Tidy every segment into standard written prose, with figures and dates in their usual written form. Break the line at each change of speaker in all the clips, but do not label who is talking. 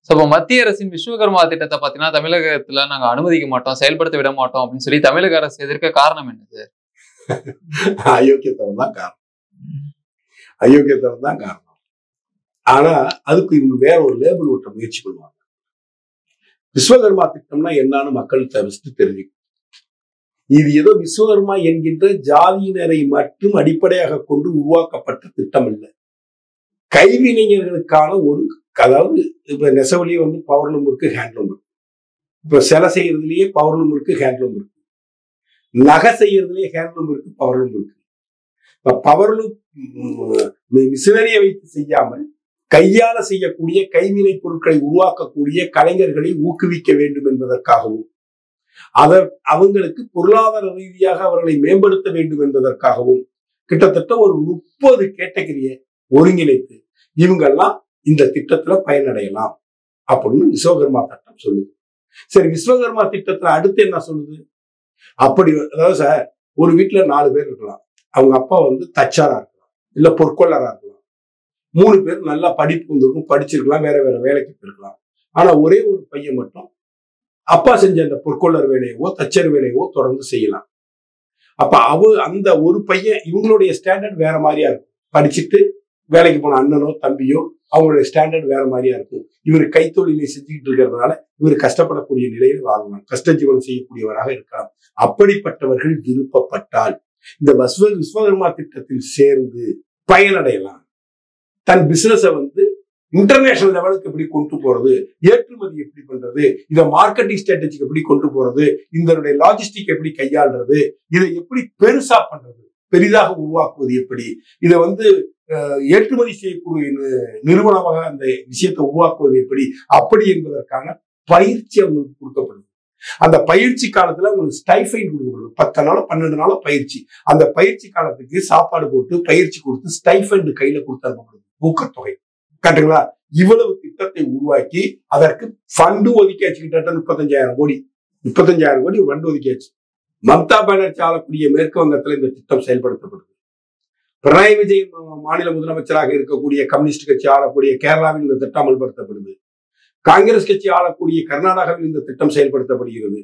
அப்ப மத்திய அரசின் விஸ்வகர்மா திட்டத்தை பாத்தீங்கன்னா தமிழகத்துல நாங்க அனுமதிக்க மாட்டோம், செயல்படுத்த விட மாட்டோம் அப்படின்னு சொல்லி தமிழக அரசு எதிர்க்க காரணம் என்னது?
அயோக்கியத்தனம் தான் காரணம். அயோக்கியத்தனம் தான் காரணம். ஆனா அதுக்கு இவங்க வேற ஒரு லேபிள் ஓட்ட முயற்சி பண்ணுவாங்க. விஸ்வகர்மா திட்டம்னா என்னன்னு மக்கள் தெரிஞ்சுக்கும். இது ஏதோ விஸ்வகர்மா என்கின்ற ஜாதியினரை மட்டும் அடிப்படையாக கொண்டு உருவாக்கப்பட்ட திட்டம் இல்லை. கைவினைஞர்களுக்கான ஒரு, அதாவது இப்ப நெசவுலயே வந்து பவர்லூம் இருக்கு, ஹேண்ட்லூம் இருக்கு. இப்ப சிலை செய்யறதுலயே பவர்லூம் இருக்கு, ஹேண்ட்லூம் இருக்கு. நகை செய்யறதுலயே ஹேண்ட்லூம் இருக்கு, பவர்லூம் இருக்கு. இப்ப பவர்லூம் மிஷினரியை வைத்து செய்யாமல் கையால செய்யக்கூடிய கைவினை பொருட்களை உருவாக்கக்கூடிய கலைஞர்களை ஊக்குவிக்க வேண்டும் என்பதற்காகவும், அவங்களுக்கு பொருளாதார ரீதியாக அவர்களை மேம்படுத்த வேண்டும் என்பதற்காகவும் கிட்டத்தட்ட ஒரு 30 கேட்டகரியை ஒருங்கிணைத்து இவங்கெல்லாம் இந்த திட்டத்துல பயனடையலாம் அப்படின்னு விஸ்வகர்மா திட்டம் சொல்லுது. சரி, விஸ்வகர்மா திட்டத்துல அடுத்து என்ன சொல்லுது? அப்படி, அதாவது சார், ஒரு வீட்டுல 4 பேர் இருக்கலாம். அவங்க அப்பா வந்து தச்சாரா இருக்கலாம், இல்ல பொற்கொள்ளரா இருக்கலாம். 3 பேர் நல்லா படிப்பு வந்திருக்கும், படிச்சிருக்கலாம், வேற வேற வேலைக்கு போயிருக்கலாம். ஆனா ஒரே ஒரு பையன் மட்டும் அப்பா செஞ்ச அந்த பொற்கொள்ளர் வேலையவோ தச்சர் வேலையவோ தொடர்ந்து செய்யலாம். அப்ப அந்த ஒரு பையன், இவங்களுடைய ஸ்டாண்டர்ட் வேற மாதிரியா இருக்கும். படிச்சுட்டு வேலைக்கு போன அண்ணனோ தம்பியோ அவங்களுடைய ஸ்டாண்டர்ட் வேற மாதிரியா இருக்கும். இவர் கைத்தொழிலை செஞ்சுக்கிட்டு இருக்கிறதுனால இவர் கஷ்டப்படக்கூடிய நிலையில் வாழலாம், கஷ்ட ஜீவனம் செய்யக்கூடியவராக இருக்கலாம். அப்படிப்பட்டவர்கள் விருப்பப்பட்டால் இந்த விஸ்வகர்மா திட்டத்தில் சேர்ந்து பயனடையலாம். தன் பிசினஸை வந்து இன்டர்நேஷனல் லெவலுக்கு எப்படி கொண்டு போறது, ஏற்றுமதி எப்படி பண்றது, இதை மார்க்கெட்டிங் ஸ்ட்ராட்டஜிக்கு எப்படி கொண்டு போறது, இதனுடைய லாஜிஸ்டிக் எப்படி கையாளுறது, இதை எப்படி பெருசா பண்றது, பெரிதாக உருவாக்குவது எப்படி, இதை வந்து ஏற்றுமதி செய்யக்கூடிய நிறுவனமாக அந்த விஷயத்தை உருவாக்குவது எப்படி, அப்படி என்பதற்கான பயிற்சி அவங்களுக்கு கொடுக்கப்படுது. அந்த பயிற்சி காலத்துல அவங்களுக்கு ஸ்டைஃபைன் கொடுக்கப்படுது. 10 நாளோ 12 நாளோ பயிற்சி. அந்த பயிற்சி காலத்துக்கு சாப்பாடு போட்டு பயிற்சி கொடுத்து ஸ்டைஃபைன் கையில கொடுத்து அனுப்பப்படுது, ஊக்கத்தொகை. கரெக்டுங்களா? இவ்வளவு திட்டத்தை உருவாக்கி அதற்கு ஃபண்டு ஒதுக்கியாச்சு. கிட்டத்தட்ட 35,000 கோடி 35,000 கோடி ஃபண்டு ஒதுக்கியாச்சு. மம்தா பானர்ஜி ஆளக்கூடிய மேற்கு வங்கத்தில் இந்த திட்டம் செயல்படுத்தப்படுது. பினராயி விஜயன் மாநில முதலமைச்சராக இருக்கக்கூடிய கம்யூனிஸ்ட் கட்சி ஆளக்கூடிய கேரளாவில் இந்த திட்டம் அமல்படுத்தப்படுது. காங்கிரஸ் கட்சி ஆளக்கூடிய கர்நாடகாவில் இந்த திட்டம் செயல்படுத்தப்படுகிறது.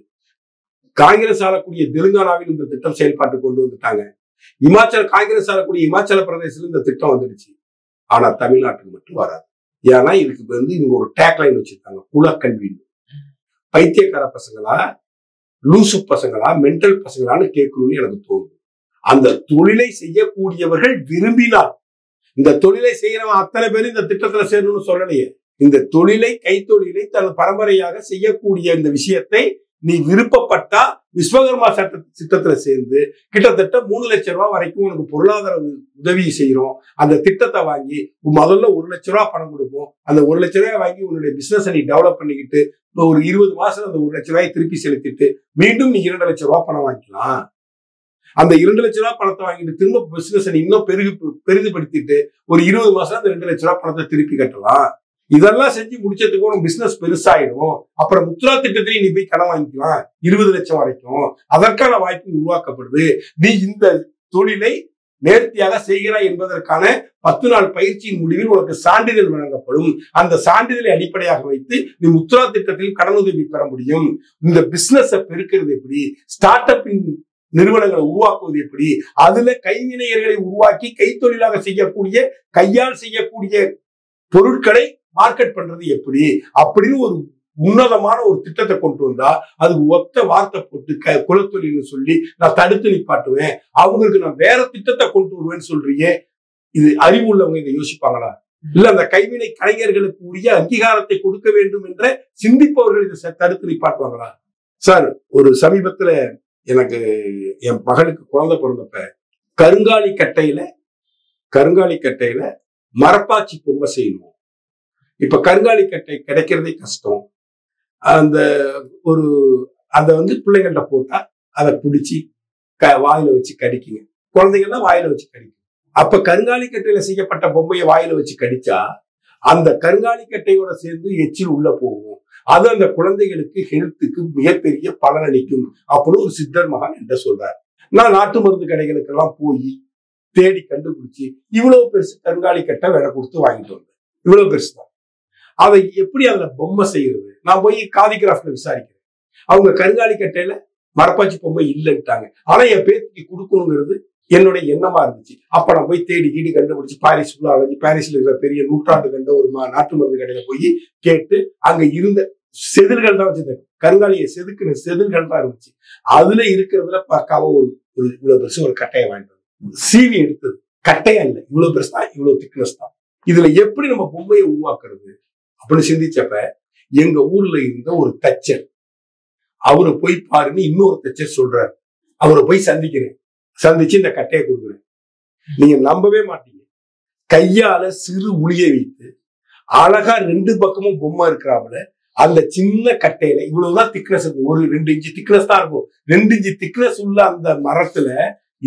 காங்கிரஸ் ஆளக்கூடிய தெலுங்கானாவில் இந்த திட்டம் செயல்பாட்டு கொண்டு வந்துட்டாங்க. காங்கிரஸ் ஆளக்கூடிய இமாச்சல பிரதேசத்தில் இந்த திட்டம் வந்துடுச்சு. ஆனா தமிழ்நாட்டுக்கு மட்டும் வராது. ஏன்னா இதுக்கு வந்து இவங்க ஒரு டேக்லைன் வச்சிருக்காங்க, குலக்கல்வி. பைத்தியக்கார பசங்களா, லூசு பசங்களா, மென்டல் பசங்களான்னு கேட்கணும்னு எனக்கு தோணுது. அந்த தொழிலை செய்யக்கூடியவர்கள் விரும்பினால், இந்த தொழிலை செய்யறவன் அத்தனை பேரும் இந்த திட்டத்துல சேரணும்னு சொல்லலையே. இந்த தொழிலை, கைத்தொழிலை தன் பரம்பரையாக செய்யக்கூடிய இந்த விஷயத்தை நீ விருப்பப்பட்டா விஸ்வகர்மா திட்டத்துல சேர்ந்து கிட்டத்தட்ட 3 லட்சம் ரூபாய் வரைக்கும் உனக்கு பொருளாதார உதவி செய்யறோம். அந்த திட்டத்தை வாங்கி முதல்ல 1 லட்சம் ரூபாய் பணம் கொடுப்போம். அந்த 1 லட்சம் ரூபாய் வாங்கி உன்னுடைய பிசினஸ் நீ டெவலப் பண்ணிக்கிட்டு ஒரு 20 மாசம் அந்த 1 லட்சம் ரூபாய் திருப்பி செலுத்திட்டு மீண்டும் நீ 2 லட்சம் ரூபாய் பணம் வாங்கிக்கலாம். அந்த 2 லட்சம் ரூபாய் பணத்தை வாங்கிட்டு திரும்ப பிசினஸ் நீ இன்னும் பெரிதுபடுத்திட்டு ஒரு 20 மாசம் அந்த 2 லட்சம் ரூபாய் பணத்தை திருப்பி கட்டலாம். இதெல்லாம் செஞ்சு முடிச்சதுக்கு உனக்கு பிசினஸ் பெருசாயிடும். அப்புறம் முத்ரா திட்டத்திலேயே நீ போய் கடன் வாங்கிக்கலாம் 20 லட்சம் வரைக்கும். அதற்கான வாய்ப்பு உருவாக்கப்படுது. நீ இந்த தொழிலை நேர்த்தியாக செய்கிறாய் என்பதற்கான 10 நாள் பயிற்சியின் முடிவில் உனக்கு சான்றிதழ் வழங்கப்படும். அந்த சான்றிதழை அடிப்படையாக வைத்து நீ முத்ரா திட்டத்தில் கடனுதவி பெற முடியும். இந்த பிசினஸை பெருக்கிறது எப்படி, ஸ்டார்ட் அப்பின் நிறுவனங்களை உருவாக்குவது எப்படி, அதுல கைவினைஞர்களை உருவாக்கி கைத்தொழிலாக செய்யக்கூடிய, கையால் செய்யக்கூடிய பொருட்களை மார்க்கெட் பண்றது எப்படி அப்படின்னு ஒரு உன்னதமான ஒரு திட்டத்தை கொண்டு வந்தா அது ஒத்த வார்த்தை போட்டு குலத்தொழில்னு சொல்லி நான் தடுத்து நிப்பாட்டுவேன், அவங்களுக்கு நான் வேற திட்டத்தை கொண்டு வருவேன்னு சொல்றியே, இது அறிவு உள்ளவங்க இதை யோசிப்பாங்களா? இல்ல அந்த கைவினை கலைஞர்களுக்கு உரிய அங்கீகாரத்தை கொடுக்க வேண்டும் என்ற சிந்திப்பவர்கள் இதை தடுத்து நிப்பாட்டுவாங்களா? சார், ஒரு சமீபத்துல எனக்கு என் மகளுக்கு குழந்தை பிறந்தப்ப கருங்காலி கட்டையில மரப்பாச்சி பொம்மை செய்யணும். இப்ப கருங்காலி கட்டை கிடைக்கிறதே கஷ்டம். அதை வந்து பிள்ளைங்கள்ட்ட போட்டா அதை பிடிச்சி வாயில வச்சு கடிக்குங்க. குழந்தைங்கள்லாம் வாயில வச்சு கடிக்கும். அப்ப கருங்காலி கட்டையில செய்யப்பட்ட பொம்மையை வாயில வச்சு கடிச்சா அந்த கருங்காலி கட்டையோட சேர்ந்து எச்சில் உள்ள போகும். அது அந்த குழந்தைகளுக்கு ஹெல்த்துக்கு மிகப்பெரிய பலனளிக்கும் அப்படின்னு ஒரு சித்தர் மகான் என்ற சொல்றாரு. நான் நாட்டு மருந்து கடைகளுக்கு எல்லாம் போய் தேடி கண்டுபிடிச்சு இவ்வளவு பெருசு கருங்காலி கட்டை விலை கொடுத்து வாங்கிட்டு வந்தேன். இவ்வளவு பெருசு தான். அதை எப்படி அதுல பொம்மை செய்யறது? நான் போய் காதி கிராஃப்ட்ல விசாரிக்கிறேன். அவங்க கருங்காலி கட்டையில மரப்பாச்சி பொம்மை இல்லைன்ட்டாங்க. ஆனா என் பேத்திக்கு கொடுக்கணுங்கிறது என்னுடைய எண்ணமா இருந்துச்சு. அப்ப நான் போய் தேடி கீடி கண்டுபிடிச்சு பாரிஸ் ஃபுல்லா அலைஞ்சு பாரிஸ்ல இருக்கிற பெரிய நூற்றாண்டு கண்ட ஒரு நாட்டு மருந்து கடையில போய் கேட்டு அங்க இருந்த செதில்கள் தான் வச்சிருந்தேன். கருங்காலியை செதுக்குன செதில்கள் தான் இருந்துச்சு. அதுல இருக்கிறதுல பக்காவா ஒரு இவ்வளவு பெருசு ஒரு கட்டையை வாங்கிட்டு சீவி எடுத்தது. கட்டையா இல்லை, இவ்வளவு பெருசு தான், இவ்வளவு திக்னஸ் தான். இதுல எப்படி நம்ம பொம்மையை உருவாக்குறது அப்படின்னு சிந்திச்சப்ப எங்க ஊர்ல இருந்த ஒரு தச்சர், அவரை போய் பாருன்னு இன்னொரு தச்சர் சொல்றாரு. அவரை போய் சந்திக்கிறேன். சந்திச்சு இந்த கட்டையை கொடுக்குறேன். நீங்க நம்பவே மாட்டீங்க. கையால சிறு உளியை வைத்து அழகா 2 பக்கமும் பொம்மை இருக்கிறாப்புல அந்த சின்ன கட்டையில இவ்வளவுதான் திக்னஸ் இருக்கும். ஒரு 2 இன்ச்சு திக்னஸ் தான் இருக்கும். 2 இன்ச்சு திக்னஸ் உள்ள அந்த மரத்துல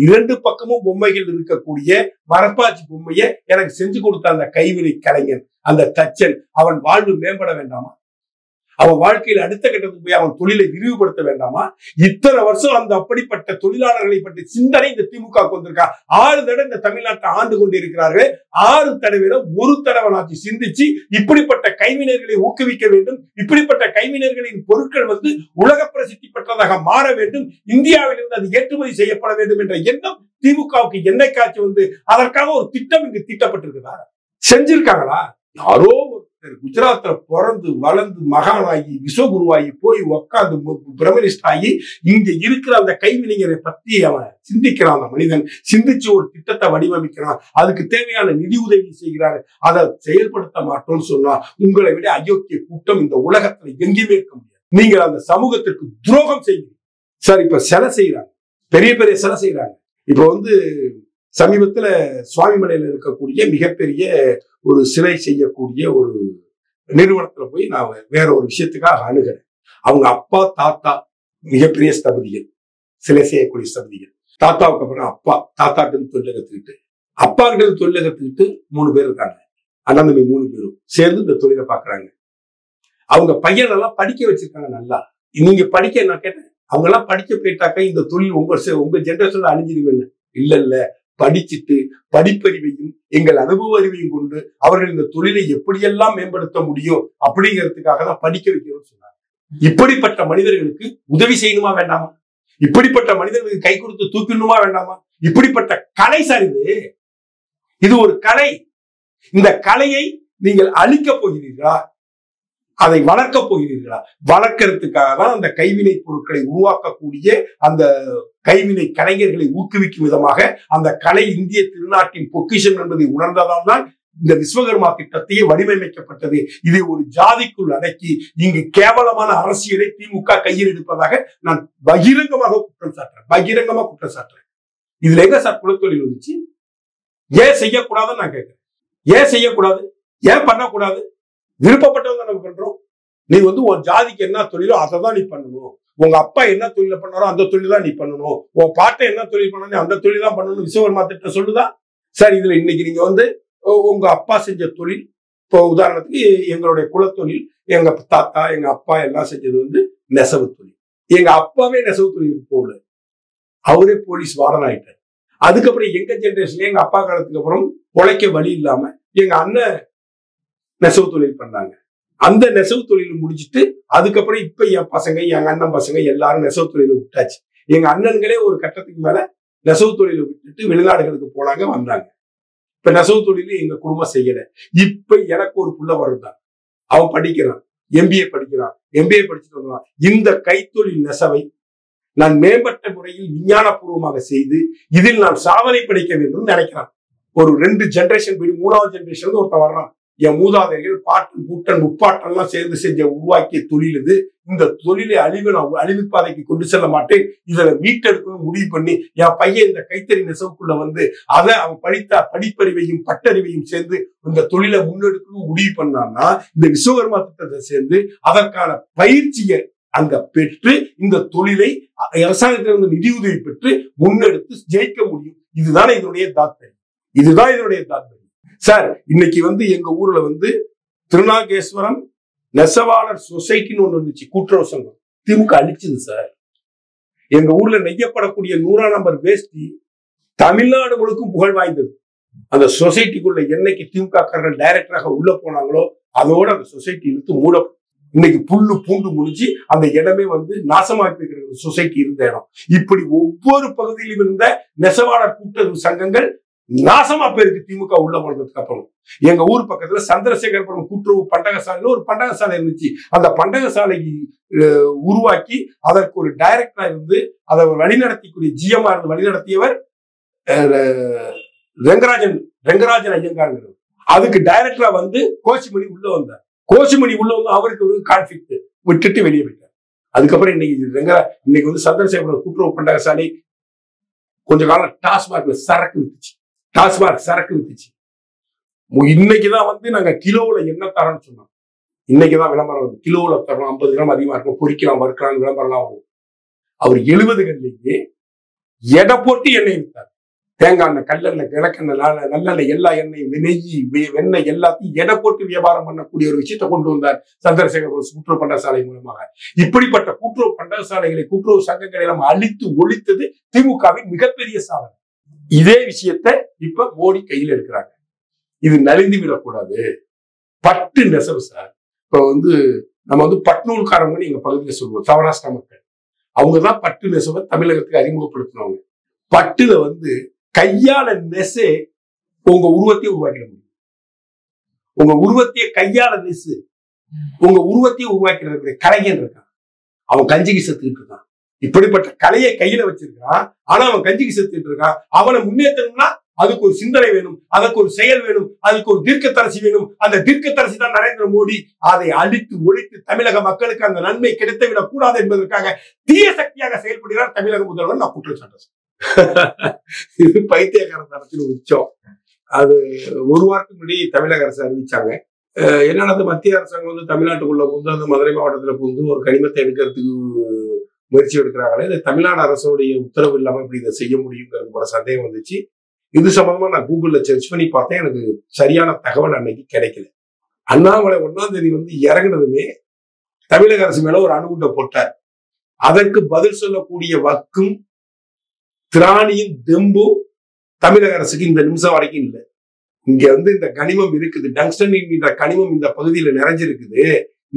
2 பக்கமும் பொம்மைகள் இருக்கக்கூடிய மரப்பாச்சி பொம்மையை எனக்கு செஞ்சு கொடுத்த அந்த கைவினை கலைஞன், அந்த தச்சன், அவன் வாழ்வு மேம்பட வேண்டாமா? அவன் வாழ்க்கையில் அடுத்த கட்டத்துக்கு போய் அவன் தொழிலை விரிவுபடுத்த வேண்டாமா? இத்தனை வருஷம் அந்த அப்படிப்பட்ட தொழிலாளர்களை பற்றி சிந்தனை இந்த திமுக வந்திருக்கா. 6 தடவை இந்த தமிழ்நாட்டை ஆண்டு கொண்டு இருக்கிறார்கள். 6 தடவை ஒரு தடவை நாச்சு சிந்திச்சு இப்படிப்பட்ட கைவினைகளை ஊக்குவிக்க வேண்டும். இப்படிப்பட்ட கைவினைகளின் பொருட்கள் உலக பிரசித்தி பெற்றதாக மாற வேண்டும். இந்தியாவிலிருந்து அது ஏற்றுமதி செய்யப்பட வேண்டும் என்ற எண்ணம் திமுகவுக்கு என்னைக்காச்சும் அதற்காக ஒரு திட்டம் இங்கு தீட்டப்பட்டிருக்குதா? செஞ்சிருக்காங்களா? யாரோ குஜராத்ல பிறந்து வளர்ந்து மகானாகி விஸ்வகுருவாகி போய் உட்காந்து பிரமினிஸ்ட் ஆகி இங்க இருக்கிற அந்த கைவினைஞரை பத்தி அவன் சிந்திக்கிறான். அந்த மனிதன் சிந்திச்சு ஒரு திட்டத்தை வடிவமைக்கிறான். அதுக்கு தேவையான நிதி உதவி செய்கிறாரு. அதை செயல்படுத்த மாட்டோம்னு சொன்னா உங்களை விட அயோக்கிய கூட்டம் இந்த உலகத்துல எங்கேயுமே இருக்க முடியாது. நீங்கள் அந்த சமூகத்திற்கு துரோகம் செய்கிறீங்க. சார், இப்ப சிலை செய்யறாங்க, பெரிய பெரிய சிலை செய்யறாங்க. இப்ப சமீபத்துல சுவாமிமலையில இருக்கக்கூடிய மிகப்பெரிய ஒரு சிலை செய்யக்கூடிய ஒரு நிறுவனத்துல போய் நான் வேற ஒரு விஷயத்துக்காக அணுகிறேன். அவங்க அப்பா தாத்தா மிகப்பெரிய ஸ்தபதிகள், சிலை செய்யக்கூடிய ஸ்தபதிகள். தாத்தாவுக்கு அப்புறம் அப்பா, தாத்தாட்டு தொழிலை கத்துக்கிட்டு, அப்பா கிட்ட தொழிலை கத்துக்கிட்டு 3 பேர் இருக்காங்க. அண்ணன் தம்பி 3 பேரும் சேர்ந்து இந்த தொழிலை பாக்குறாங்க. அவங்க பையன் எல்லாம் படிக்க வச்சிருக்காங்க. நல்லா நீங்க படிக்க, நான் கேட்டேன், அவங்க எல்லாம் படிக்க போயிட்டாக்க இந்த தொழில் உங்க ஜெனரேஷன்ல அழிஞ்சிருவேன்னு. இல்ல, படிச்சுட்டு படிப்பறிவையும் எங்கள் அனுபவ அறிவையும் கொண்டு அவர்கள் இந்த தொழிலை எப்படியெல்லாம் மேம்படுத்த முடியும் அப்படிங்கிறதுக்காக தான் படிக்க வைக்கணும்னு சொன்னாங்க. இப்படிப்பட்ட மனிதர்களுக்கு உதவி செய்யணுமா வேண்டாமா? இப்படிப்பட்ட மனிதர்களுக்கு கை கொடுத்து தூக்கணுமா வேண்டாமா? இப்படிப்பட்ட கலை சார் இது ஒரு கலை. இந்த கலையை நீங்கள் அழிக்க போகிறீர்களா? அதை வளர்க்க போகிறீர்களா? வளர்க்கறதுக்காக தான் அந்த கைவினை பொருட்களை உருவாக்கக்கூடிய அந்த கைவினை கலைஞர்களை ஊக்குவிக்கும் விதமாக அந்த கலை இந்திய திருநாட்டின் பொக்கிஷம் என்பதை உணர்ந்ததால் தான் இந்த விஸ்வகர்மா திட்டத்தையே வடிவமைக்கப்பட்டது. இதை ஒரு ஜாதிக்குள் அடக்கி இங்கு கேவலமான அரசியலை திமுக கையில் எடுப்பதாக நான் பகிரங்கமாக குற்றம் சாட்டுறேன். இதுல எங்க சார் குலத்தொழில் வந்துச்சு? ஏன் செய்யக்கூடாதுன்னு நான் கேட்கிறேன். ஏன் செய்யக்கூடாது? ஏன் பண்ணக்கூடாது? விருப்பப்பட்டவங்க நம்ம பண்றோம். நீ உன் ஜாதிக்கு என்ன தொழிலோ அதை தான் நீ பண்ணணும். உங்க அப்பா என்ன தொழில பண்ணாரோ அந்த தொழில் தான் நீ பண்ணணும். உன் பாட்டை என்ன தொழில் பண்ணணும் அந்த தொழில் தான் பண்ணணும். விஸ்வகர்மா திட்டம் சொல்லுதா சார்? இதுல இன்னைக்கு நீங்க உங்க அப்பா செஞ்ச தொழில், இப்போ உதாரணத்துக்கு எங்களுடைய குலத்தொழில், எங்க தாத்தா எங்க அப்பா எல்லாம் செஞ்சது நெசவு தொழில். எங்க அப்பாவே நெசவு தொழிலுக்கு போகல, அவரே போலீஸ் வார்டன் ஆயிட்டார். அதுக்கப்புறம் எங்க ஜெனரேஷன்ல எங்க அப்பா காலத்துக்கு அப்புறம் உழைக்க வழி இல்லாம எங்க அண்ணன் நெசவு தொழில் பண்ணாங்க. அந்த நெசவு தொழில் முடிச்சுட்டு அதுக்கப்புறம் இப்ப என் பசங்க, எங்க அண்ணன் பசங்க எல்லாரும் நெசவு தொழிலை விட்டாச்சு. எங்க அண்ணன்களே ஒரு கட்டத்துக்கு மேல நெசவு தொழிலை விட்டுட்டு வெளிநாடுகளுக்கு போனாங்க, வந்தாங்க. இப்ப நெசவு தொழில எங்க குடும்பம் செய்யல. இப்ப எனக்கு ஒரு புள்ள வருதான், அவன் படிக்கிறான், MBA படிக்கிறான். MBA படிச்சுட்டு வந்தான். இந்த கைத்தொழில் நெசவை நான் மேம்பட்ட முறையில் விஞ்ஞானபூர்வமாக செய்து இதில் நான் சாதனை படைக்க வேண்டும் நினைக்கிறான். ஒரு 2 ஜெனரேஷன் போய் 3வது ஜெனரேஷன் ஒருத்தன் வர்றான். என் மூதாதையர்கள் பாட்டன் பூட்டன் முப்பாட்டெல்லாம் சேர்ந்து செஞ்ச உருவாக்கிய தொழில் இது. இந்த தொழிலை அழிவு பாதைக்கு கொண்டு செல்ல மாட்டேன், இதுல மீட்டெடுக்கணும் முடிவு பண்ணி என் பையன் இந்த கைத்தறி நெசவுக்குள்ள அதை அவன் படித்த படிப்பறிவையும் பட்டறிவையும் சேர்ந்து இந்த தொழிலை முன்னெடுக்கணும் முடிவு பண்ணான்னா இந்த விஸ்வகர்மா திட்டத்தை சேர்ந்து அதற்கான பயிற்சியை அங்க பெற்று இந்த தொழிலை அரசாங்கத்திலிருந்து நிதியுதவி பெற்று முன்னெடுத்து ஜெயிக்க முடியும். இதுதான் இதனுடைய தாத்பரியம். சார், இன்னைக்கு எங்க ஊர்ல திருநாகேஸ்வரம் நெசவாளர் சொசைட்டின்னு ஒண்ணு இருந்துச்சு, கூட்டுறவு சங்கம். திமுக அழிச்சது சார். எங்க ஊர்ல நெய்யப்படக்கூடிய 100ஆம் நம்பர் வேஷ்டி தமிழ்நாடு முழுக்கும் புகழ் வாய்ந்தது. அந்த சொசைட்டிக்குள்ள என்னைக்கு திமுக காரர்கள் டைரக்டராக உள்ள போனாங்களோ அதோட அந்த சொசைட்டி இழுத்து மூட இன்னைக்கு புல்லு பூண்டு முடிஞ்சு அந்த இடமே வந்து நாசமாக்கி வைக்கிற சொசைட்டி இருந்த இடம். இப்படி ஒவ்வொரு பகுதியிலும் இருந்த நெசவாளர் கூட்டுறவு சங்கங்கள் நாசமா பேருக்கு திமுக உள்ள போனதுக்கு அப்புறம் எங்க ஊர் பக்கத்துல சந்திரசேகரபுரம் கூட்டுறவு பண்டகசாலையில ஒரு பண்டகசாலை இருந்துச்சு. அந்த பண்டகசாலை உருவாக்கி அதற்கு ஒரு டைரக்டரா இருந்து அதை வழிநடத்திக்கூடிய ஜிஎம்ஆ இருந்து வழிநடத்தியவர் ரெங்கராஜன் ஐயங்காருங்கிறவர். அதுக்கு டைரக்டரா வந்து கோச்சிமணி உள்ள வந்தார். கோச்சிமணி உள்ள வந்து அவருக்கு ஒரு கான்ஃபிளிக்ட் விட்டுட்டு வெளியே போயிட்டார். அதுக்கப்புறம் இன்னைக்கு வந்து சந்திரசேகரபுரம் கூட்டுறவு பண்டகசாலை கொஞ்ச காலம் டாஸ்மார்க்ல சரக்கு வித்துச்சு. இன்னைக்குதான் வந்து நாங்க கிலோவுல என்ன தரோம்னு சொன்னோம். இன்னைக்குதான் விளம்பரம் வருது. கிலோவுல தரோம் 50 கிராம் அதிகமா இருக்கும், பொறிக்கலாம் வறுக்கலாம் விளம்பரம்லாம் வரும். அவர் 70களிலேயே எடை போட்டு எண்ணெய் வித்தார். தேங்காய் எண்ணெய், கல்லெண்ணெய், கிழக்கெண்ணெய், நல்லெண்ணெய், எல்லா எண்ணெயும், நெய், வெண்ணெய் எல்லாத்தையும் எடை போட்டு வியாபாரம் பண்ணக்கூடிய ஒரு விஷயத்தை கொண்டு வந்தார் சந்திரசேகர் கூட்டுறவு பண்டகசாலை மூலமாக. இப்படிப்பட்ட கூட்டுறவு பண்டகசாலைகளை, கூட்டுறவு சங்கங்களை நம்ம அழித்து ஒழித்தது திமுகவின் மிகப்பெரிய சாதனை. இதே விஷயத்த இப்ப மோடி கையில் எடுக்கிறாங்க. இது நலிந்து விடக்கூடாது. பட்டு நெசவு சார். இப்ப வந்து நம்ம வந்து பட்நூல்காரங்கன்னு எங்க பகுதியில் சொல்லுவோம். சௌராஷ்டிரா மக்கள் அவங்கதான் பட்டு நெசவை தமிழகத்துக்கு அறிமுகப்படுத்தினவங்க. பட்டுல வந்து கையால நெசே உங்க உருவத்தையே உருவாக்கிட முடியும். உங்க உருவத்தையே கையால நெசு உங்க உருவத்தையே உருவாக்கிறது கலைஞன் இருக்கான். அவன் கஞ்சிக்கு செத்துக்கிட்டு இருக்கான். இப்படிப்பட்ட கலையை கையில வச்சிருக்கான். ஆனா அவன் கஞ்சிக்கு செத்துக்கிட்டு இருக்கான். அவனை முன்னேற்றணும்னா அதுக்கு ஒரு சிந்தனை வேணும், அதுக்கு ஒரு செயல் வேணும், அதுக்கு ஒரு தீர்க்கதரிசி வேணும். அந்த தீர்க்கதரிசி தான் நரேந்திர மோடி. அதை அழித்து ஒழித்து தமிழக மக்களுக்கு அந்த நன்மை கிடைத்து விடக் கூடாது என்பதற்காக தீய சக்தியாக செயல்படுகிறார் தமிழக முதல்வர். நான் குற்றச்சாட்டு. இது பைத்தியகாரத்தனத்தின் உச்சம். அது ஒரு வாரத்துக்கு முன்னாடி தமிழக அரசு அறிவிச்சாங்க. என்னன்னா மத்திய அரசாங்கம் வந்து தமிழ்நாட்டுக்குள்ள புகுந்து அந்த மதுரை மாவட்டத்துல புகுந்து ஒரு கனிமத்தை எடுக்கிறதுக்கு முயற்சி எடுக்கிறாங்களே. இந்த தமிழ்நாடு அரசுடைய உத்தரவு இல்லாம இப்படி இதை செய்ய முடியுங்கிறது போல சந்தேகம் வந்துச்சு. இது சம்பந்தமா நான் கூகுள்ல சர்ச் பண்ணி பார்த்தேன். எனக்கு சரியான தகவல் அன்னைக்கு கிடைக்கல. அண்ணாமலை 1ஆம் தேதி வந்து இறங்குனதுமே தமிழக அரசு மேல ஒரு அணுகுண்டை போட்டார். அதற்கு பதில் சொல்லக்கூடிய வக்கும் திராணியும் தெம்பும் தமிழக அரசுக்கு இந்த நிமிஷம் வரைக்கும் இல்லை. இங்க வந்து இந்த கனிமம் இருக்குது, டங்ஸ்டன் என்கின்ற கனிமம் இந்த பகுதியில நிறைஞ்சிருக்குது.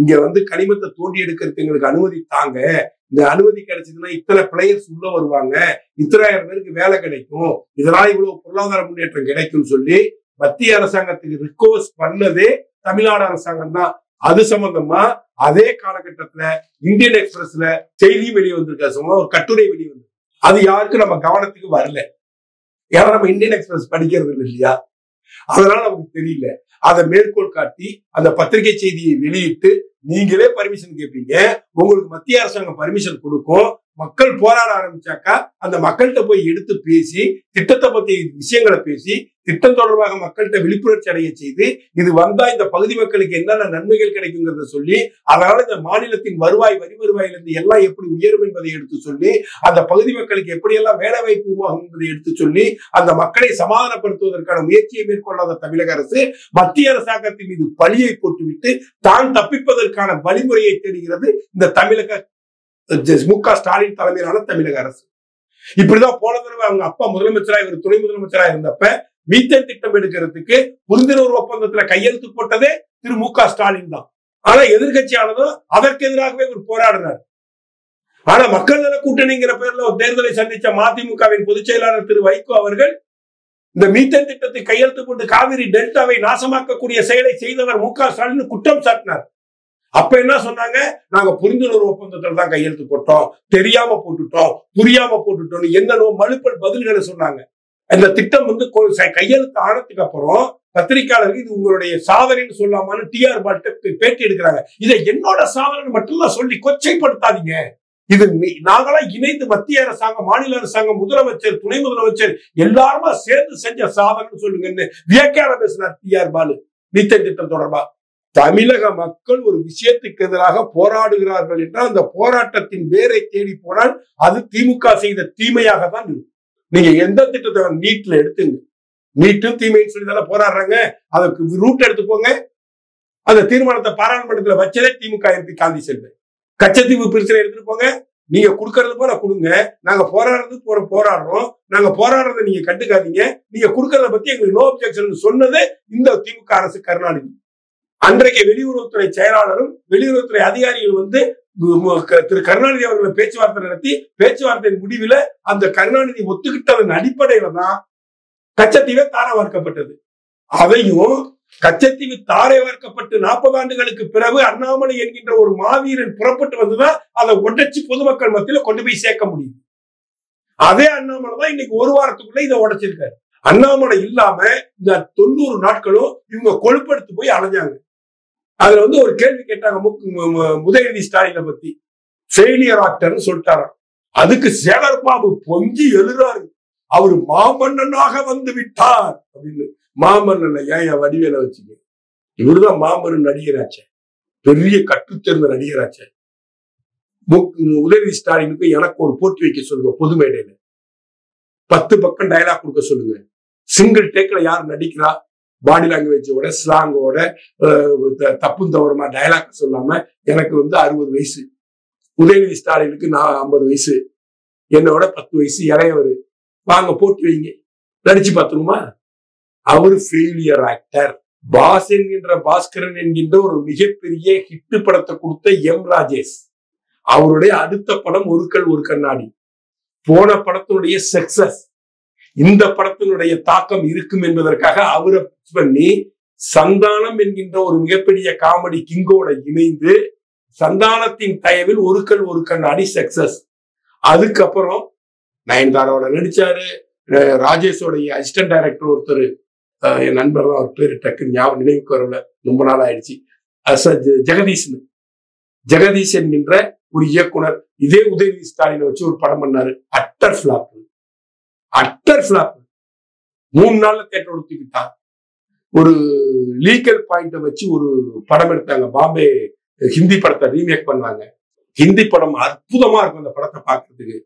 இங்க வந்து கனிமத்தை தோண்டி எடுக்கிறதுக்கு எங்களுக்கு அனுமதி தாங்க. இந்த அனுமதி கிடைச்சதுன்னா இத்தனை பிளேயர்ஸ் உள்ள வருவாங்க, இத்தனாயிரம் பேருக்கு வேலை கிடைக்கும், இதனால இவ்வளவு பொருளாதார முன்னேற்றம் கிடைக்கும்னு சொல்லி மத்திய அரசாங்கத்துக்கு ரிக்வெஸ்ட் பண்ணதே தமிழ்நாடு அரசாங்கம் தான். அது சம்பந்தமா அதே காலகட்டத்துல இந்தியன் எக்ஸ்பிரஸ்ல செய்தியும் வெளியே வந்திருக்க, ஒரு கட்டுரை வெளியே வந்து அது யாருக்கும் நம்ம கவனத்துக்கு வரல. ஏன்னா நம்ம இந்தியன் எக்ஸ்பிரஸ் படிக்கிறது இல்லை இல்லையா, அதனால நமக்கு தெரியல. அதை மேற்கோள் காட்டி அந்த பத்திரிகை செய்தியை வெளியிட்டு நீங்களே பர்மிஷன் கேட்பீங்க, உங்களுக்கு மத்திய அரசாங்கம் பர்மிஷன் கொடுக்கும். மக்கள் போராட ஆரம்பிச்சாக்கா அந்த மக்கள்கிட்ட போய் எடுத்து பேசி திட்டத்தை பத்தி விஷயங்களை பேசி திட்டம் தொடர்பாக மக்கள்கிட்ட விழிப்புணர்ச்சி அடைய செய்து இது வந்தா இந்த பகுதி மக்களுக்கு என்னென்ன நன்மைகள் கிடைக்குங்கிறத சொல்லி, அதனால இந்த மாநிலத்தின் வரி வருவாயிலிருந்து எல்லாம் எப்படி உயரும் என்பதை எடுத்து சொல்லி, அந்த பகுதி மக்களுக்கு எப்படியெல்லாம் வேலை வாய்ப்பு உருவாகும் என்பதை எடுத்து சொல்லி அந்த மக்களை சமாதானப்படுத்துவதற்கான முயற்சியை மேற்கொள்ளாத தமிழக அரசு மத்திய அரசாங்கத்தின் மீது பழியை போட்டுவிட்டு தான் தப்பிப்பதற்கான வழிமுறையை தேடுகிறது இந்த தமிழக மு.க. ஸ்டாலின் தலைமையிலான தமிழக அரசு. இப்படிதான் போன தடவை அவங்க அப்பா முதலமைச்சரா இவர் துணை முதலமைச்சரா இருந்தப்ப மீத்தேன் திட்டம் எடுக்கிறதுக்கு புரிந்துணர்வு ஒப்பந்தத்துல கையெழுத்து போட்டதே திரு மு.க. ஸ்டாலின் தான். ஆனா எதிர்கட்சியானதும் அதற்கு எதிராகவே இவர் போராடினார். ஆனா மக்கள் நல கூட்டணிங்கிற பேர்ல ஒரு தேர்தலை சந்திச்ச மதிமுகவின் பொதுச் செயலாளர் திரு வைகோ அவர்கள் இந்த மீத்தேன் திட்டத்தை கையெழுத்து போட்டு காவிரி டெல்டாவை நாசமாக்கக்கூடிய செயலை செய்தவர் மு.க. ஸ்டாலின் குற்றம் சாட்டினார். அப்ப என்ன சொன்னாங்க, நாங்க புரிந்துணர்வு ஒப்பந்தத்துல தான் கையெழுத்து போட்டோம், தெரியாம போட்டுட்டோம், புரியாம போட்டுட்டோம், என்னன்னு மலுப்பல் பதில்களை சொன்னாங்க. இந்த திட்டம் வந்து கையெழுத்து ஆனதுக்கு அப்புறம் பத்திரிகையாளர்கள் இது உங்களுடைய சாதனைன்னு சொல்லாமான்னு டிஆர் பால்ட்ட பேட்டி எடுக்கிறாங்க. இதை என்னோட சாதனை மட்டும்தான் சொல்லி கொச்சைப்படுத்தாதீங்க. இது நாங்களாம் இணைந்து மத்திய அரசாங்கம், மாநில அரசாங்கம், முதலமைச்சர், துணை முதலமைச்சர் எல்லாருமா சேர்ந்து செஞ்ச சாதனை சொல்லுங்கன்னு வியாக்கியானம் பேசினார் டிஆர் பாலு மீத்தேன் திட்டம் தொடர்பா. தமிழக மக்கள் ஒரு விஷயத்துக்கு எதிராக போராடுகிறார்கள் என்றால் அந்த போராட்டத்தின் வேரை தேடி போனால் அது திமுக செய்த தீமையாக தான் இருக்கும். நீங்க எந்த திட்டத்தை நீட்ல எடுத்துங்க, நீட்டும் தீமைன்னு சொல்லி தானே போராடுறாங்க. அதுக்கு ரூட் எடுத்துக்கோங்க. அந்த தீர்மானத்தை பாராளுமன்றத்தில் வச்சதே திமுக எம்பி காந்தி செல்வன். கச்சத்தீவு பிரச்சனை எடுத்துட்டு போங்க, நீங்க கொடுக்கறது போல கொடுங்க, நாங்க போராடுறோம், நாங்க போராடுறதை நீங்க கண்டுக்காதீங்க, நீங்க கொடுக்கறத பத்தி எங்களுக்கு நோ அப்ஜெக்ஷன் சொன்னது இந்த திமுக அரசு கருணாநிதி. அன்றைக்கு வெளியுறவுத்துறை செயலாளரும் வெளியுறவுத்துறை அதிகாரிகள் வந்து திரு கருணாநிதி அவர்களை பேச்சுவார்த்தை நடத்தி பேச்சுவார்த்தையின் முடிவில் அந்த கருணாநிதி ஒத்துக்கிட்டதன் அடிப்படையில தான் கச்சத்தீவே தாரை வார்க்கப்பட்டது. அதையும் கச்சத்தீவு தாரை வார்க்கப்பட்டு 40 ஆண்டுகளுக்கு பிறகு அண்ணாமலை என்கின்ற ஒரு மாவீரன் புறப்பட்டு வந்துதான் அதை உடைச்சு பொதுமக்கள் மத்தியில கொண்டு போய் சேர்க்க முடியும். அதே அண்ணாமலை தான் இன்னைக்கு ஒரு வாரத்துக்குள்ள இதை உடைச்சிருக்காரு. அண்ணாமலை இல்லாம இந்த 90 நாட்களும் இவங்க கொழுப்படுத்து போய் அலைஞ்சாங்க. அதுல வந்து ஒரு கேள்வி கேட்டாங்க உதயநிதி ஸ்டாலினை பத்தி, ஃபெயிலியர் ஆக்டர்னு சொல்லிட்டாராம். அதுக்கு சேகர் பாபு பொங்கி எழுறாரு, அவரு மாமன்னனாக வந்து விட்டார் அப்படின்னு. மாமன்னன் ஏன் வடிவேல வச்சுக்க, இவருதான் மாமன்னன் நடிகராச்சே, பெரிய கற்றுத்தேர்ந்த நடிகராச்சே. உதயநிதி ஸ்டாலினுக்கு எனக்கு ஒரு போட்டி வைக்க சொல்லுங்க, பொது மேடையில 10 பக்கம் டயலாக் கொடுக்க சொல்லுங்க. சிங்கிள் டேக்ல யார் நடிக்கிறா, பாடி லாங்குவேஜோட ஸ்லாங்கோட தப்பும் தவறுமா டயலாக் சொல்லாம. எனக்கு வந்து 60 வயசு, உதயநிதி ஸ்டாலினுக்கு நான் 50 வயசு, என்னோட 10 வயசு இளையவரு, வாங்க போட்டி வைங்க, நடிச்சு பார்த்துருமா. அவரு ஃபெயிலியர் ஆக்டர். பாஸ் என்கின்ற பாஸ்கரன் என்கின்ற ஒரு மிகப்பெரிய ஹிட் படத்தை கொடுத்த எம் ராஜேஷ், அவருடைய அடுத்த படம் ஒரு கல் ஒரு கண்ணாடி. போன படத்தினுடைய சக்சஸ் இந்த படத்தினுடைய தாக்கம் இருக்கும் என்பதற்காக அவரை பண்ணி சந்தானம் என்கின்ற ஒரு மிகப்பெரிய காமெடி கிங்கோட இணைந்து சந்தானத்தின் தயவில் ஒரு கல் ஒரு கண்ணாடி சக்சஸ். அதுக்கப்புறம் நயன்தாராவோட நடிச்சாரு. ராஜேஷோடைய அசிஸ்டன்ட் டைரக்டர் ஒருத்தர், என் நண்பர் தான், அவர் பேரு டக்கு ஞாபகம் நினைவுக்கு வரல, ரொம்ப நாள் ஆயிடுச்சு, ஜெகதீஷ் என்கின்ற ஒரு இயக்குனர் இதே உதயநிதி ஸ்டாலினை வச்சு ஒரு படம் பண்ணாரு. Utter flap. 3 நாள்ல தேட்டர் ஒடுத்திக்கிட்டார். ஒரு லீகல் பாயிண்ட வச்சு ஒரு படம் எடுத்தாங்க, பாம்பே ஹிந்தி படத்தை ரீமேக் பண்ணாங்க. ஹிந்தி படம் அற்புதமா இருக்கும் அந்த படத்தை பார்க்கறதுக்கு.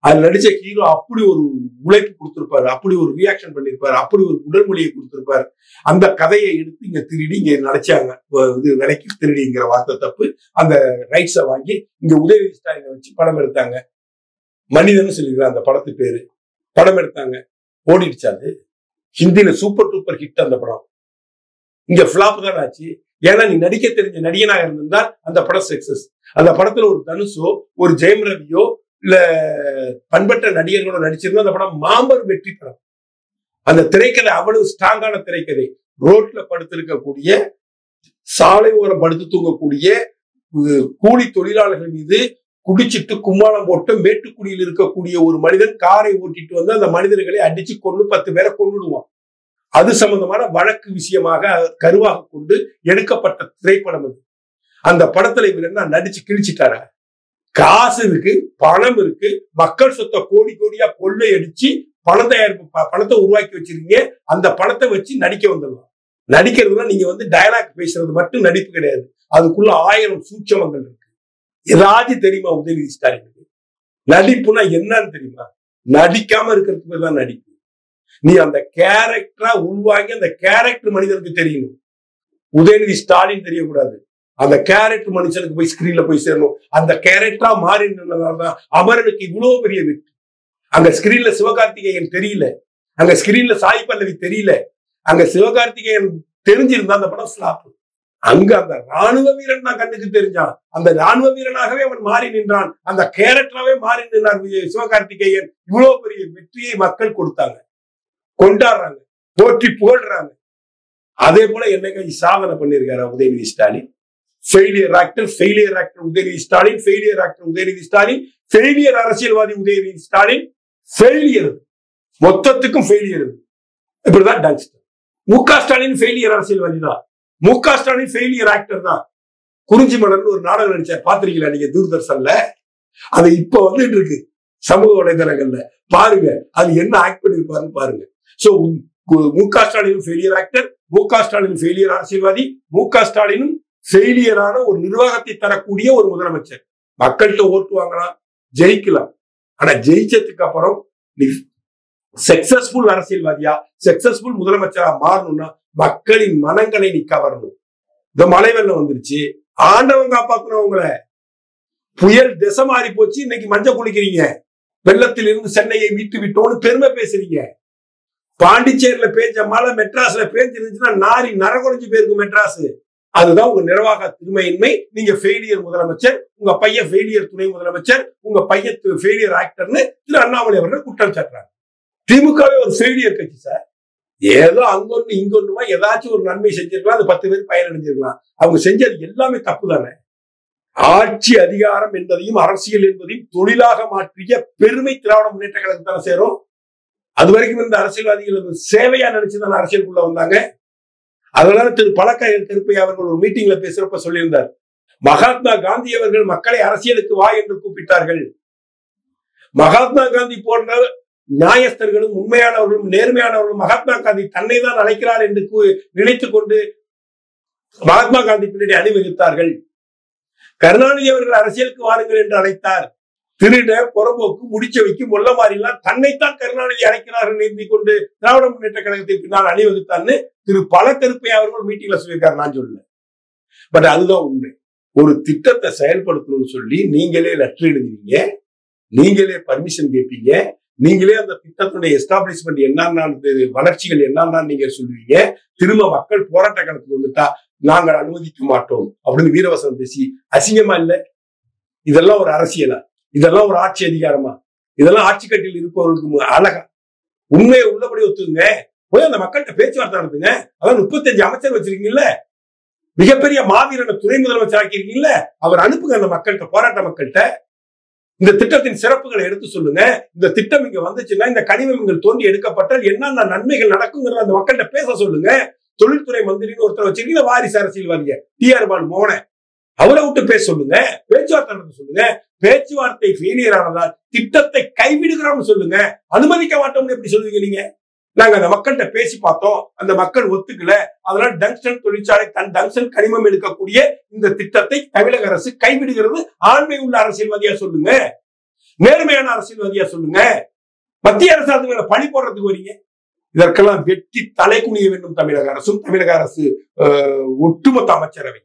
அதுல நடிச்ச ஹீரோ அப்படி ஒரு உழைப்பு கொடுத்திருப்பாரு, அப்படி ஒரு ரியாக்ஷன் பண்ணிருப்பாரு, அப்படி ஒரு உடல் மொழியை கொடுத்திருப்பாரு. அந்த கதையை எடுத்து இங்க திருடி இங்க நடிச்சாங்க. இது விலைக்கு திருடிங்கிற வார்த்தை தப்பு. அந்த ரைட்ஸை வாங்கி இங்க உதயநிதி ஸ்டாலினை வச்சு படம் எடுத்தாங்க. மனிதன் சொல்லிருக்கிற அந்த படத்து பேரு. படம் எடுத்தாங்க, ஓடிடுச்சாது. ஹிந்தியில சூப்பர் டூப்பர் ஹிட் அந்த படம். இங்க பிளாப் தான் ஆச்சு. ஏன்னா நீ நடிக்க தெரிஞ்ச நடிகனாக இருந்திருந்தால் அந்த படம் சக்சஸ். அந்த படத்துல ஒரு தனுஷோ ஒரு ஜெயம் ரவியோ இல்ல பண்பற்ற நடிகர்களோட நடிச்சிருந்தா அந்த படம் மாம்பெரும் வெற்றி படம். அந்த திரைக்கதை அவ்வளவு ஸ்ட்ராங்கான திரைக்கதை. ரோட்ல படுத்திருக்கக்கூடிய, சாலை ஓரம் படுத்து தூங்கக்கூடிய கூலி தொழிலாளர்கள் மீது குடிச்சிட்டு கும்மாளம் போட்டு மேட்டுக்குடியில் இருக்கக்கூடிய ஒரு மனிதன் காரை ஓட்டிட்டு வந்து அந்த மனிதர்களை அடிச்சு கொண்டு 10 பேரை கொன்னுடுவான். அது சம்பந்தமான வழக்கு விஷயமாக கருவாக கொண்டு எடுக்கப்பட்ட திரைப்படம் அது. அந்த படத்துல இவர் என்ன நடிச்சு கிழிச்சிட்டாரா? காசு இருக்கு, பணம் இருக்கு, மக்கள் சொத்தை கோடி கோடியா கொள்ளை அடிச்சு பணத்தை உருவாக்கி வச்சிருக்கீங்க. அந்த பணத்தை வச்சு நடிக்க வந்துடலாம். நடிக்கிறதுனா நீங்க வந்து டயலாக் பேசுறது மட்டும் நடிப்பு கிடையாது, அதுக்குள்ள 1000 சூட்சமங்கள் இருக்கு. ஏதாச்சும் தெரியுமா உதயநிதி ஸ்டாலினுக்கு? நடிப்புனா என்னன்னு தெரியுமா? நடிக்காம இருக்கிறதுக்கு பேர் தான் நடிப்பு. நீ அந்த கேரக்டரா உள்வாங்கி அந்த கேரக்டர் மனிதனுக்கு தெரியணும். உதயநிதி ஸ்டாலின் தெரியக்கூடாது, அந்த கேரக்டர் மனுஷனுக்கு போய் ஸ்கிரீன்ல போய் சேரணும். அந்த கேரக்டரா மாறி நின்றதால்தான் அமரனுக்கு இவ்வளவு பெரிய வெற்றி. அங்க ஸ்கிரீன்ல சிவகார்த்திகேயன் தெரியல, அங்க ஸ்கிரீன்ல சாய் பல்லவி தெரியல, அங்க சிவகார்த்திகேயன் தெரிஞ்சிருந்தா அந்த படம் ஃபிளாப். அங்க அந்த ராணுவ வீரன் தான் கண்ணுக்கு தெரிஞ்சான். அந்த ராணுவ வீரனாகவே அவன் மாறி நின்றான், அந்த கேரக்டராகவே மாறி நின்றான் சிவகார்த்திகேயன். இவ்வளவு பெரிய வெற்றியை மக்கள் கொடுத்தாங்க, கொண்டாடுறாங்க, போற்றி புகழ்றாங்க. அதே போல என்னைக்கு சாதனை பண்ணிருக்காரு Udhayanidhi Stalin. Failure actor Udhayanidhi Stalin, failure actor Udhayanidhi Stalin, failure அரசியல்வாதி உதயநிதி ஸ்டாலின். ஃபெயிலியர், மொத்தத்துக்கும் ஃபெயிலியர். இப்படிதான் டான்ஸ்டர். முக ஸ்டாலின் ஃபெயிலியர் அரசியல்வாதி தான், முக ஸ்டாலின் ஃபெயிலியர் ஆக்டர் தான். குறிஞ்சி மலர்னு ஒரு நாடகம் நடிச்சார், பாத்திருக்கீங்களா நீங்க தூர்தர்ஷன்ல? அது இப்ப வந்துட்டு இருக்கு சமூக வலைதளங்கள்ல, பாருங்க அது என்ன ஆக்ட் பண்ணிருப்பாருன்னு பாருங்க. சோ முக ஸ்டாலின் ஃபெயிலியர் ஆக்டர், முக ஸ்டாலின் ஃபெயிலியர் அரசியல்வாதி, முக ஸ்டாலினும் ஃபெயிலியரான ஒரு நிர்வாகத்தை தரக்கூடிய ஒரு முதலமைச்சர். மக்கள்கிட்ட ஓட்டு வாங்கலாம், ஜெயிக்கலாம். ஆனா ஜெயிச்சதுக்கு அப்புறம் நீ சக்சஸ்ஃபுல் அரசியல்வாதியா, சக்சஸ்ஃபுல் முதலமைச்சரா மாறணும்னா மக்களின் மனங்களை நீ கவரணும். இந்த மழை வெள்ளம் வந்துருச்சு, ஆண்டவன் காப்பாற்றணும். உங்களை புயல் திசை மாறி போச்சு, இன்னைக்கு மஞ்சள் குளிக்கிறீங்க. வெள்ளத்தில் இருந்து சென்னையை மீட்டு விட்டோம்னு பெருமை பேசுறீங்க. பாண்டிச்சேரியில பேஞ்ச மழை மெட்ராஸ்ல பேஞ்சிருந்துச்சுன்னா நாரி நரகுறைஞ்சு போயிருக்கும் மெட்ராஸ். அதுதான் உங்க நிர்வாக திறமையின்மை. நீங்க ஃபெயிலியர் முதலமைச்சர், உங்க பையன் ஃபெயிலியர் துணை முதலமைச்சர், உங்க பையன் ஃபெயிலியர் ஆக்டர்னு திரு அண்ணாமலை அவர்கள் குற்றம் சாட்டுறாங்க. திமுகவே ஒரு ஃபெயிலியர் கட்சி சார். ஏதோ அங்கொன்னு இங்கொன்னுமா ஏதாச்சும் ஒரு நன்மை செஞ்சிருக்கலாம், அது 10 பேர் பயனடைஞ்சிருக்கலாம். அவங்க செஞ்சது எல்லாமே தப்பு தானே. ஆட்சி அதிகாரம் என்பதையும் அரசியல் என்பதையும் தொழிலாக மாற்றிய பெருமை திராவிட முன்னேற்ற கழகத்துக்கு தானே சேரும். அது வரைக்கும் இருந்த அரசியல்வாதிகள் சேவையா நினைச்சுதான் அரசியலுக்குள்ள வந்தாங்க. அதனால திரு பழக்கருப்பையா அவர்கள் ஒரு மீட்டிங்ல பேசுறப்ப சொல்லியிருந்தார், மகாத்மா காந்தி அவர்கள் மக்களை அரசியலுக்கு வா என்று கூப்பிட்டார்கள். மகாத்மா காந்தி போன்ற நியாயஸ்தர்களும் உண்மையானவர்களும் நேர்மையானவர்களும் மகாத்மா காந்தி தன்னை தான் அழைக்கிறார் என்று நினைத்துக் கொண்டு மகாத்மா காந்தி பின்னாடி அணிவகுத்தார்கள். கருணாநிதி அவர்கள் அரசியலுக்கு வாருங்கள் என்று அழைத்தார். திருட புறம்போக்கு முடிச்ச வைக்கும் முல்ல மாதிரிலாம் தன்னைத்தான் கருணாநிதி அழைக்கிறார்கள் நிறுத்தி கொண்டு திராவிட முன்னேற்ற கழகத்தை பின்னால் அணிவகுத்தான்னு திரு பழக்கருப்பையா அவர்கள் மீட்டிங்ல சொல்லியிருக்காரு. நான் சொல்லல, பட் அதுதான் உண்மை. ஒரு திட்டத்தை செயல்படுத்தணும்னு சொல்லி நீங்களே லெட்டர் எழுதுவீங்க, நீங்களே பர்மிஷன் கேட்பீங்க, நீங்களே அந்த திட்டத்துடைய எஸ்டாப்ளிஷ்மெண்ட் என்னன்னா வளர்ச்சிகள் என்னன்னா நீங்க சொல்லுவீங்க. திரும்ப மக்கள் போராட்ட காலத்துக்கு வந்துட்டா நாங்கள் அனுமதிக்க மாட்டோம் அப்படின்னு வீரவசனம் பேசி அசிங்கமா இல்ல? இதெல்லாம் ஒரு அரசியலா? இதெல்லாம் ஒரு ஆட்சி அதிகாரமா? இதெல்லாம் ஆட்சி கட்டில் இருப்பவர்களுக்கு அழகா? உண்மையை உள்ளபடி ஒத்துங்க, போய் அந்த மக்கள்கிட்ட பேச்சுவார்த்தை நடத்துங்க. அதான் 35 அமைச்சர் வச்சிருக்கீங்கல்ல, மிகப்பெரிய மாவீரனை துணை முதலமைச்சர் ஆக்கியிருக்கீங்கல்ல, அவர் அனுப்புங்க அந்த மக்கள்கிட்ட, போராட்ட மக்கள்கிட்ட. இந்த திட்டத்தின் சிறப்புகளை எடுத்து சொல்லுங்க. இந்த திட்டம் இங்க வந்துச்சுன்னா, இந்த கனிமங்கள் தோண்டி எடுக்கப்பட்டால் என்னென்ன நன்மைகள் நடக்குங்கிறத அந்த மக்கள்கிட்ட பேச சொல்லுங்க. தொழில்துறை மந்திரின்னு ஒருத்தர் வச்சிருக்கீங்க, வாரிசு அரசியல்வாதிய டி.ஆர். பாலு மோகன, அவரை விட்டு பேச சொல்லுங்க, பேச்சுவார்த்தை நடத்த சொல்லுங்க. பேச்சுவார்த்தை ஃபெயிலியர் ஆனதால் திட்டத்தை கைவிடுகிறோம்னு சொல்லுங்க. அனுமதிக்க மாட்டோம்னு எப்படி சொல்லுவீங்க நீங்க? நாங்க அந்த மக்கள்கிட்ட பேசி பார்த்தோம், அந்த மக்கள் ஒத்துக்கல, அதனால டங்ஸ்டன் தொழிற்சாலை டங்ஸ்டன் கனிமம் எடுக்கக்கூடிய இந்த திட்டத்தை தமிழக அரசு கைவிடுகிறது. ஆண்மை உள்ள அரசியல்வாதியா சொல்லுங்க, நேர்மையான அரசியல்வாதியா சொல்லுங்க. மத்திய அரசு மேல பழி போடுறதுக்கு வரீங்க. இதற்கெல்லாம் வெட்டி தலை குனிய வேண்டும் தமிழக அரசும், தமிழக அரசு ஒட்டுமொத்த அமைச்சரவை.